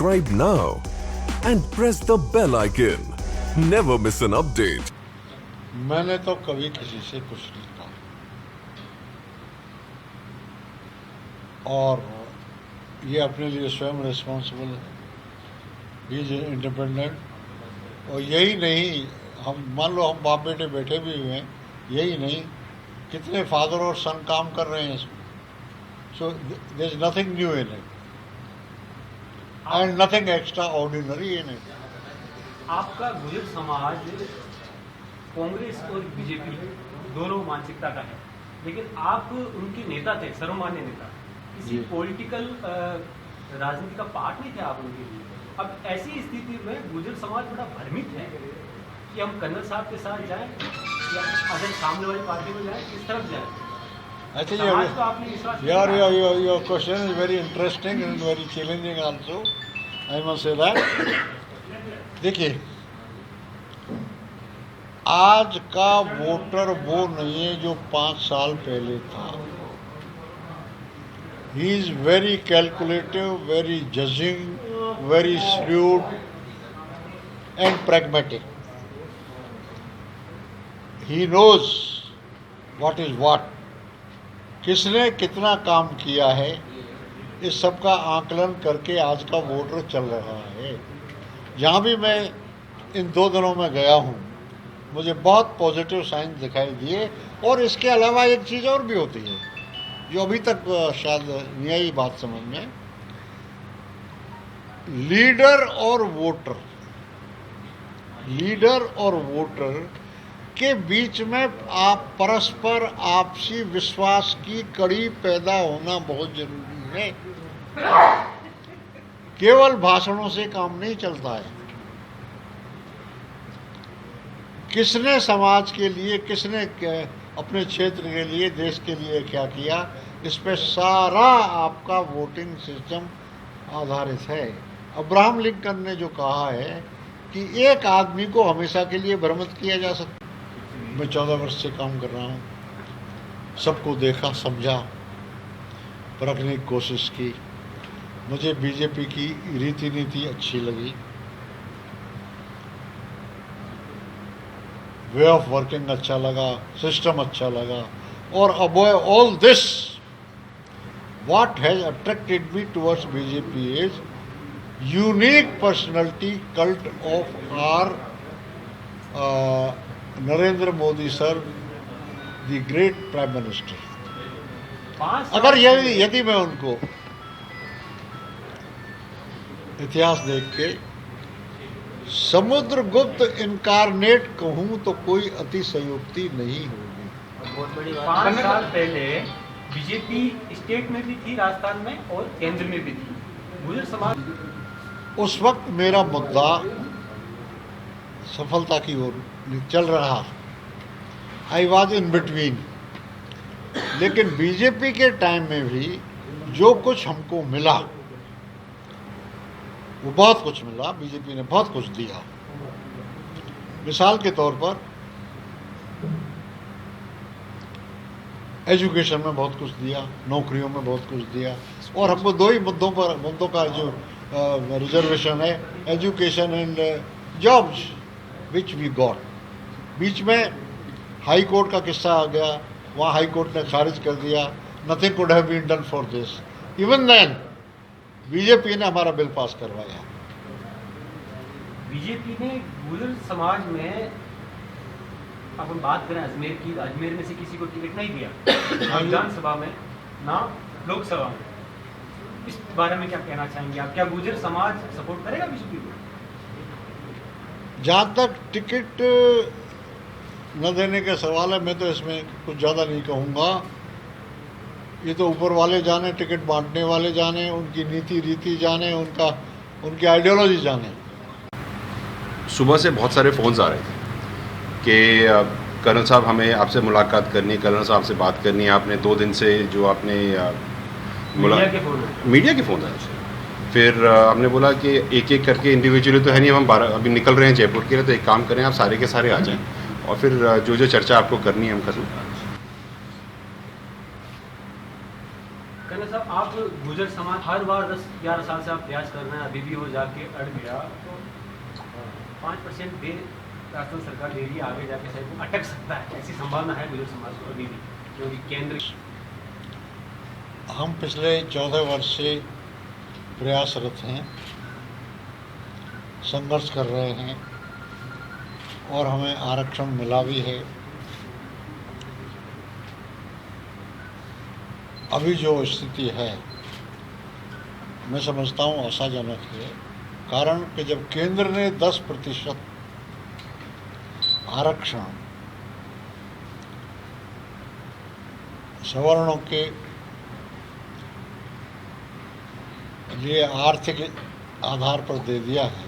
subscribe now and press the bell icon. Never miss an update. मैंने तो कभी किसी से कुछ नहीं कहा और ये अपने लिए स्वयं रिस्पॉन्सिबल है, ही इज इंडिपेंडेंट। और यही नहीं, हम मान लो हम बाप बेटे बैठे भी हुए हैं, यही नहीं कितने फादर और सन काम कर रहे हैं इसमें। So there is nothing new in it and nothing extraordinary in it. आपका गुजर समाज कांग्रेस और बीजेपी दोनों मानसिकता का है, लेकिन आप उनके नेता थे, सर्वमान्य नेता, किसी पॉलिटिकल राजनीति का पार्ट नहीं थे आप उनके लिए। अब ऐसी स्थिति में गुजर समाज बड़ा भ्रमित है कि हम कर्नल साहब के साथ जाएं या अगर सामने वाली पार्टी में जाएं, किस तरफ जाएं। अच्छा, समाज को आपने विश्वास नहीं your दिलाया। your question is very interesting and very challenging also. I must say that. देखिए, आज का वोटर वो नहीं है जो 5 साल पहले था। He is very calculative, very judging, very shrewd and pragmatic. He knows what is what. किसने कितना काम किया है, इस सब का आकलन करके आज का वोटर चल रहा है। जहाँ भी मैं इन 2 दिनों में गया हूँ, मुझे बहुत पॉजिटिव साइन दिखाई दिए। और इसके अलावा एक चीज़ और भी होती है जो अभी तक शायद नहीं आई बात समझ में। लीडर और वोटर के बीच में आप परस्पर आपसी विश्वास की कड़ी पैदा होना बहुत जरूरी है। केवल भाषणों से काम नहीं चलता है। किसने समाज के लिए, किसने अपने क्षेत्र के लिए, देश के लिए क्या किया, इस पे सारा आपका वोटिंग सिस्टम आधारित है। अब्राहम लिंकन ने जो कहा है कि एक आदमी को हमेशा के लिए भ्रमित किया जा सकता। मैं 14 वर्ष से काम कर रहा हूँ, सबको देखा, समझा, परखने की कोशिश की। मुझे बीजेपी की रीति नीति अच्छी लगी, वे ऑफ वर्किंग अच्छा लगा, सिस्टम अच्छा लगा। और above all this, what has attracted me towards BJP is unique personality cult of our Narendra Modi sir, the great prime minister. अगर यदि मैं उनको इतिहास देख के समुद्रगुप्त इनकारनेट कहूं तो कोई अतिशयोक्ति नहीं होगी। 5 साल पहले बीजेपी स्टेट में भी थी, राजस्थान में, और केंद्र में भी थी। गुजर समाज उस वक्त मेरा मुद्दा सफलता की ओर चल रहा, आई वॉज इन बिटवीन। लेकिन बीजेपी के टाइम में भी जो कुछ हमको मिला वो बहुत कुछ मिला। बीजेपी ने बहुत कुछ दिया। मिसाल के तौर पर एजुकेशन में बहुत कुछ दिया, नौकरियों में बहुत कुछ दिया। और हमको 2 ही मुद्दों का जो रिजर्वेशन है, education and jobs, which we got. बीच में हाई कोर्ट का किस्सा आ गया, वहाँ हाई कोर्ट ने खारिज कर दिया, nothing could have been done for this. Even then BJP ने हमारा बिल पास करवाया। बीजेपी ने गुजर समाज में, अपन बात करें अजमेर की, अजमेर में से किसी को टिकट नहीं दिया, ना विधानसभा में ना लोकसभा में। इस बारे में क्या कहना चाहेंगे आप? क्या गुजर समाज सपोर्ट करेगा बीजेपी को? जहाँ तक टिकट न देने का सवाल है, मैं तो इसमें कुछ ज़्यादा नहीं कहूँगा। ये तो ऊपर वाले जाने, टिकट बांटने वाले जाने, उनकी नीति रीति जाने, उनकी आइडियोलॉजी जाने। सुबह से बहुत सारे फ़ोन्स आ रहे थे कि कर्नल साहब हमें आपसे मुलाकात करनी है, कर्नल साहब से बात करनी है। आपने 2 दिन से जो आपने मीडिया के फ़ोन आए। फिर हमने बोला कि एक एक करके इंडिविजुअली तो है नहीं, हम अभी निकल रहे हैं जयपुर के लिए, तो एक काम करें, आप सारे के सारे आ जाएं और फिर जो चर्चा आपको करनी है हम कर लें। कर्नल साहब, आप गुजर समाज हर बार 10-11 साल से आप प्रयास कर रहे हैं, अभी भी वो जाके अड़ गया तो 5% दे राजस्थान सरकार दे रही है, आगे जाके शायद वो अटक सकता है, ऐसी संभावना है गुजर समाज को अभी भी, क्योंकि केंद्र। हम पिछले 14 वर्ष से प्रयासरत हैं, संघर्ष कर रहे हैं और हमें आरक्षण मिला भी है। अभी जो स्थिति है मैं समझता हूँ आशाजनक है, कारण कि जब केंद्र ने 10% आरक्षण सवर्णों के लिए आर्थिक आधार पर दे दिया है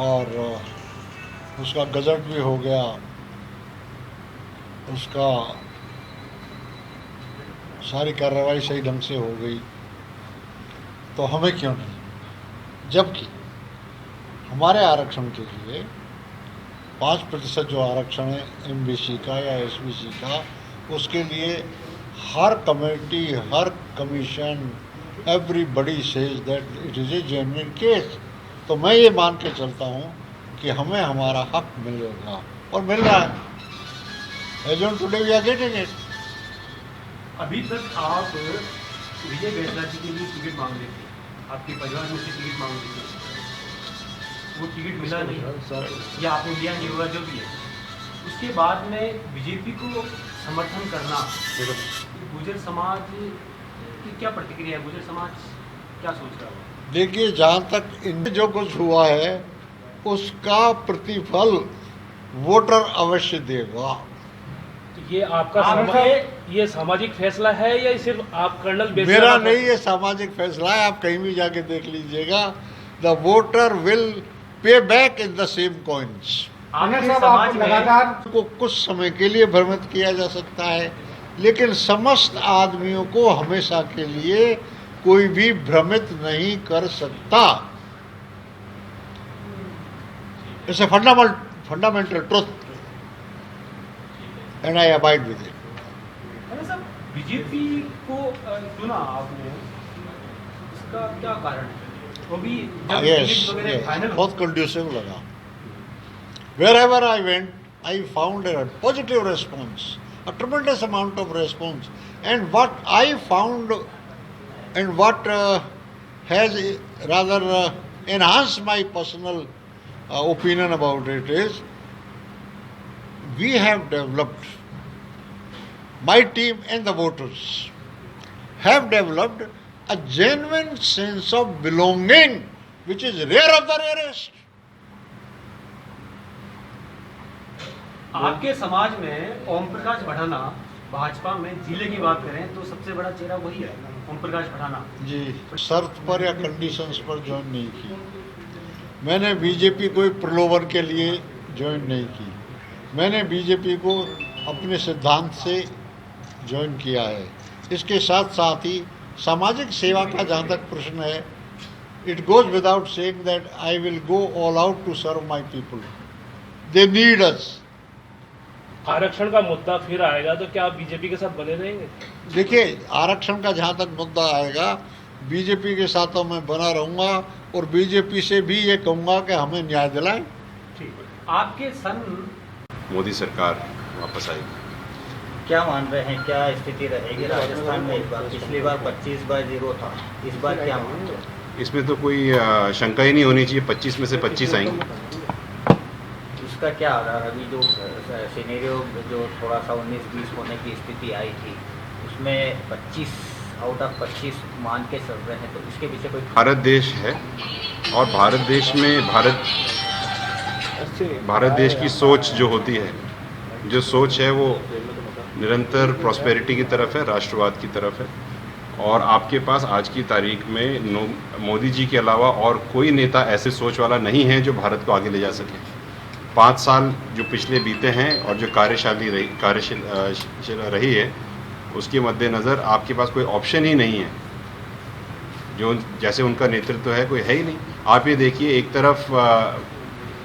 और उसका गजट भी हो गया, उसका सारी कार्रवाई सही ढंग से हो गई, तो हमें क्यों नहीं? जबकि हमारे आरक्षण के लिए 5% जो आरक्षण है एमबीसी का या एसबीसी का, उसके लिए हर कमेटी, हर commission, everybody says that it is a genuine case. तो मैं ये मान के चलता हूँ कि हमें हमारा हक मिलेगा और मिल रहा है। As on today we are getting it. अभी तक आप विजय बैसला जी के लिए टिकट मांग रहे थे, आपके परिवार में से टिकट मांग रहे थे, वो टिकट मिला नहीं या आपने लिया नहीं होगा, जो भी है। उसके बाद में बीजेपी को समर्थन करना, गुजर समाज की क्या प्रतिक्रिया है? गुजर समाज क्या सोच रहा है? देखिए, जहाँ तक इनमें जो कुछ हुआ है उसका प्रतिफल वोटर अवश्य देगा। ये आपका ये सामाजिक फैसला है या सिर्फ आप कर्नल बैसला? मेरा नहीं, ये सामाजिक फैसला है, आप कहीं भी जाके देख लीजिएगा। The voter will pay back in the same coins. आपके समाज में को कुछ समय के लिए भ्रमित किया जा सकता है, लेकिन समस्त आदमियों को हमेशा के लिए कोई भी भ्रमित नहीं कर सकता। It's a fundamental truth and I abide with it. BJP को चुना आपने, इसका क्या कारण है? वो भी फाइनल बहुत कंड्यूसिव लगा। Wherever I went, I found a positive response, a tremendous amount of response. And what I found and what has rather enhanced my personal opinion about it is, we have developed, my team and the voters have developed a genuine sense of belonging, which is rare of the rarest. आपके समाज में ओम प्रकाश बढ़ाना, भाजपा में जिले की बात करें तो सबसे बड़ा चेहरा वही है, ओम प्रकाश बढ़ाना जी। शर्त पर या कंडीशंस पर ज्वाइन नहीं की मैंने। बीजेपी कोई प्रलोभन के लिए ज्वाइन नहीं की। मैंने बीजेपी को अपने सिद्धांत से ज्वाइन किया है। इसके साथ साथ ही सामाजिक सेवा का जहाँ तक प्रश्न है, it goes without saying that I will go all out to serve my people. They need us. आरक्षण का मुद्दा फिर आएगा तो क्या आप बीजेपी के साथ बने रहेंगे? देखिए, आरक्षण का जहाँ तक मुद्दा आएगा, बीजेपी के साथ तो मैं बना रहूँगा और बीजेपी से भी ये कहूँगा कि हमें न्याय दिलाएं। ठीक। आपके सन मोदी सरकार वापस आएगी। क्या मान रहे हैं, क्या स्थिति रहेगी राजस्थान में इस बार? पिछली बार 25/0 था, इस बार क्या मान रहे हैं? इसमें तो कोई शंका ही नहीं होनी चाहिए। 25 में से 25 आएंगे। उसका क्या आ रहा है? अभी जो सिनेरियो जो थोड़ा सा 19-20 होने की स्थिति आई थी, उसमें 25 आउट ऑफ 25 मान के चल रहे हैं, तो इसके पीछे कोई? भारत देश है और भारत देश में भारत देश की सोच जो होती है, जो सोच है वो निरंतर प्रॉस्पेरिटी की तरफ है, राष्ट्रवाद की तरफ है। और आपके पास आज की तारीख में मोदी जी के अलावा और कोई नेता ऐसे सोच वाला नहीं है जो भारत को आगे ले जा सके। 5 साल जो पिछले बीते हैं और जो कार्यशील रही है, उसके मद्देनज़र आपके पास कोई ऑप्शन ही नहीं है। जो जैसे उनका नेतृत्व है, कोई है ही नहीं। आप ये देखिए, एक तरफ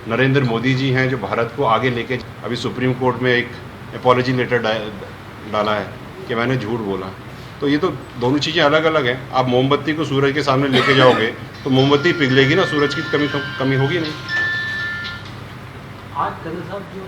नरेंद्र मोदी जी हैं जो भारत को आगे लेके, अभी सुप्रीम कोर्ट में एक अपॉलजी लेटर डाला है कि मैंने झूठ बोला। तो ये तो दोनों चीज़ें अलग अलग हैं। आप मोमबत्ती को सूरज के सामने लेके जाओगे तो मोमबत्ती पिघलेगी ना, सूरज की कमी होगी नहीं। आज कर्नल साहब जो